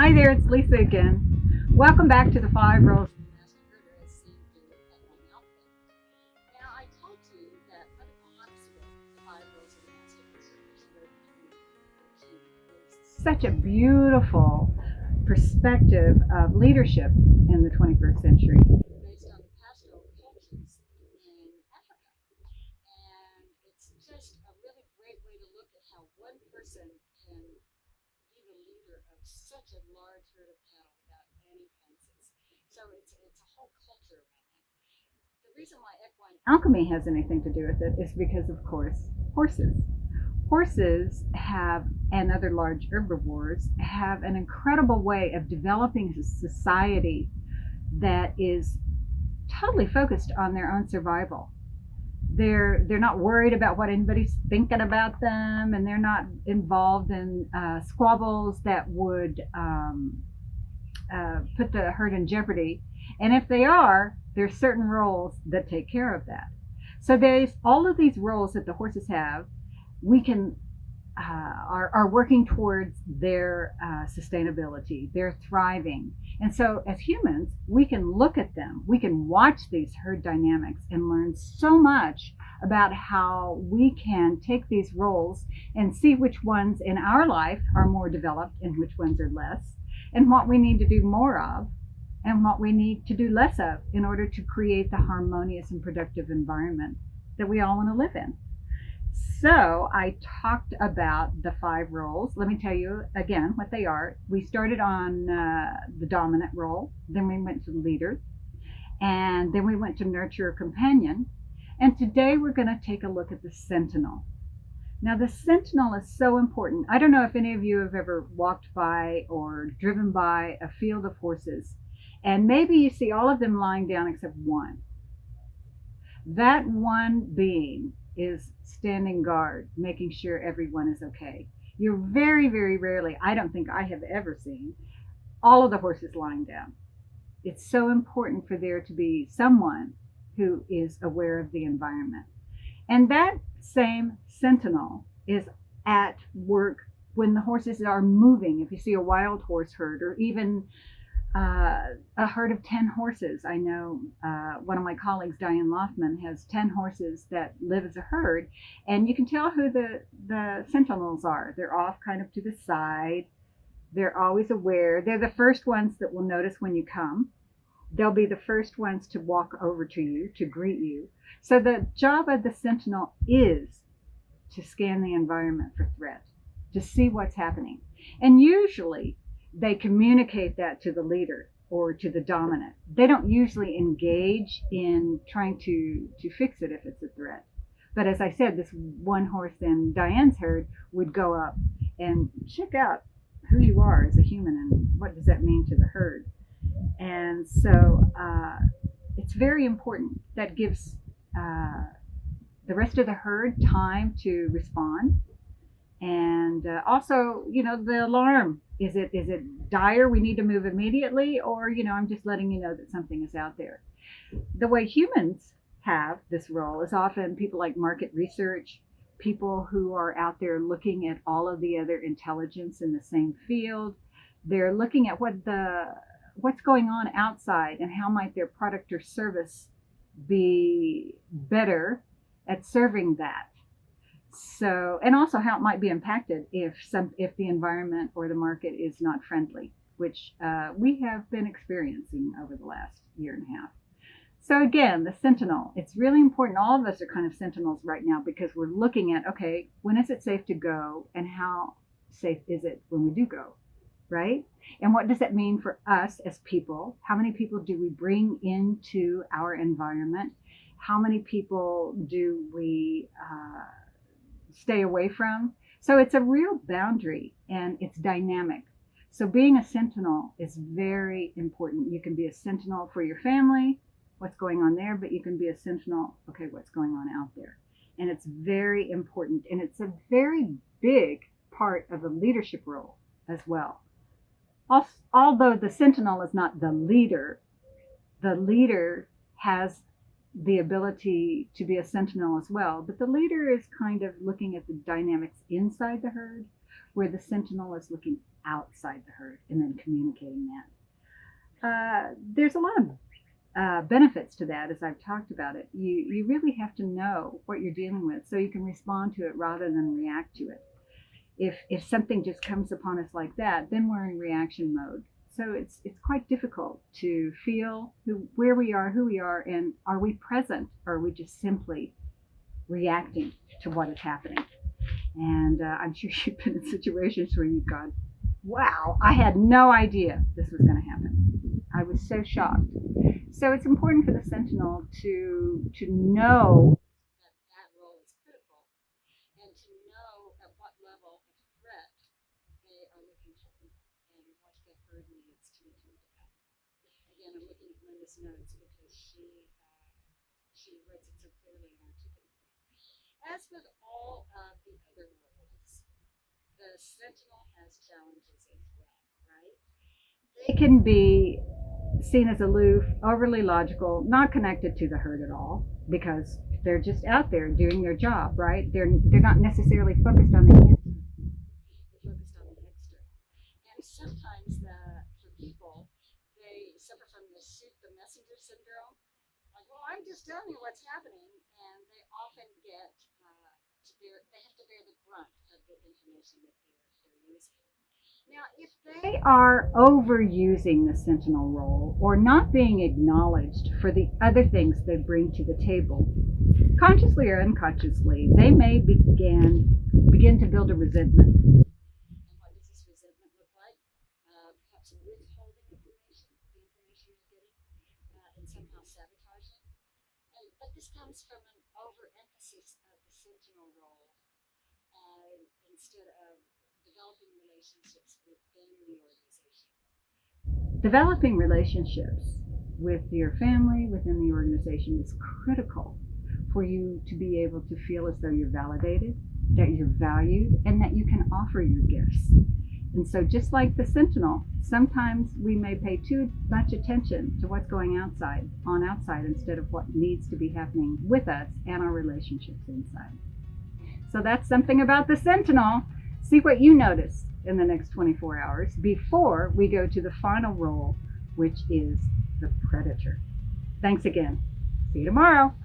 Hi there, it's Lisa again. Welcome back to the Five Roles. Now, I told you that one of the hardest the five roles of the master conservator is Such a beautiful perspective of leadership in the 21st century. based on the pastoral cultures in Africa. And it's just a really great way to look at how one person can be the leader of such a large herd of cattle without any fences. So it's a whole culture around that. The reason why equine Alchemy has anything to do with it is because, of course, horses. Horses have, and other large herbivores, have an incredible way of developing a society that is totally focused on their own survival. They're not worried about what anybody's thinking about them, and they're not involved in squabbles that would put the herd in jeopardy. And if they are, there's certain roles that take care of that. So there's all of these roles that the horses have. We can are working towards their sustainability, their thriving. And so, as humans, we can look at them, we can watch these herd dynamics and learn so much about how we can take these roles and see which ones in our life are more developed and which ones are less, and what we need to do more of and what we need to do less of in order to create the harmonious and productive environment that we all want to live in. So I talked about the five roles. Let me tell you again what they are. We started on the dominant role, then we went to the leader, and then we went to nurture a companion. And today we're going to take a look at the sentinel. Now, the sentinel is so important. I don't know if any of you have ever walked by or driven by a field of horses, and maybe you see all of them lying down except one. That one being is standing guard, making sure everyone is okay. You're very, very rarely, I don't think I have ever seen, all of the horses lying down. It's so important for there to be someone who is aware of the environment. And that same sentinel is at work when the horses are moving. If you see a wild horse herd, or even a herd of 10 horses. I know one of my colleagues, Diane Loftman, has 10 horses that live as a herd, and you can tell who the sentinels are. They're off kind of to the side. They're always aware. They're the first ones that will notice when you come. They'll be the first ones to walk over to you, to greet you. So the job of the sentinel is to scan the environment for threat, to see what's happening. And usually they communicate that to the leader or to the dominant. They don't usually engage in trying to fix it if it's a threat. But as I said, this one horse in Diane's herd would go up and check out who you are as a human and what does that mean to the herd. And so it's very important. That gives the rest of the herd time to respond. And also, the alarm. Is it dire? We need to move immediately, or I'm just letting you know that something is out there. The way humans have this role is often people like market research, people who are out there looking at all of the other intelligence in the same field. They're looking at what's going on outside and how might their product or service be better at serving that. So, and also how it might be impacted if the environment or the market is not friendly, which we have been experiencing over the last year and a half. So again, the sentinel, it's really important. All of us are kind of sentinels right now because we're looking at, okay, when is it safe to go and how safe is it when we do go, right? And what does that mean for us as people? How many people do we bring into our environment? How many people do we stay away from? So it's a real boundary and it's dynamic. So being a sentinel is very important. You can be a sentinel for your family, what's going on there, but you can be a sentinel, okay, what's going on out there. And it's very important. And it's a very big part of the leadership role as well. Although the sentinel is not the leader has the ability to be a sentinel as well. But the leader is kind of looking at the dynamics inside the herd, where the sentinel is looking outside the herd and then communicating that. There's a lot of benefits to that, as I've talked about it. You really have to know what you're dealing with so you can respond to it rather than react to it. If something just comes upon us like that, then we're in reaction mode. So it's quite difficult to feel where we are, who we are, and are we present, or are we just simply reacting to what is happening? And I'm sure you've been in situations where you've gone, wow, I had no idea this was going to happen. I was so shocked. So it's important for the sentinel to know that that role is critical and to know at what level of threat they are looking for and what the herd needs to be turned about. Again, I'm looking at Linda's notes because she writes it so clearly and articulately. As with all of the other roles, the sentinel has challenges as well, right? they can be seen as aloof, overly logical, not connected to the herd at all, because they're just out there doing their job, right? They're not necessarily focused on the internal. They're focused on the external. And sometimes for people, they suffer from the messenger syndrome. Like, well, I'm just telling you what's happening, and they often get they have to bear the brunt of the information that they're using. Now, if They are overusing the sentinel role or not being acknowledged for the other things they bring to the table. Consciously or unconsciously, they may begin to build a resentment. and what does this resentment look like? Perhaps withholding information, the information you're getting, and somehow sabotaging. But this comes from an overemphasis of the sentinel role instead of developing relationships within the organization. Developing relationships with your family within the organization is critical for you to be able to feel as though you're validated, that you're valued, and that you can offer your gifts. And so just like the sentinel, sometimes we may pay too much attention to what's going outside instead of what needs to be happening with us and our relationships inside. So that's something about the sentinel. See what you notice in the next 24 hours before we go to the final role, which is the predator. Thanks again. See you tomorrow.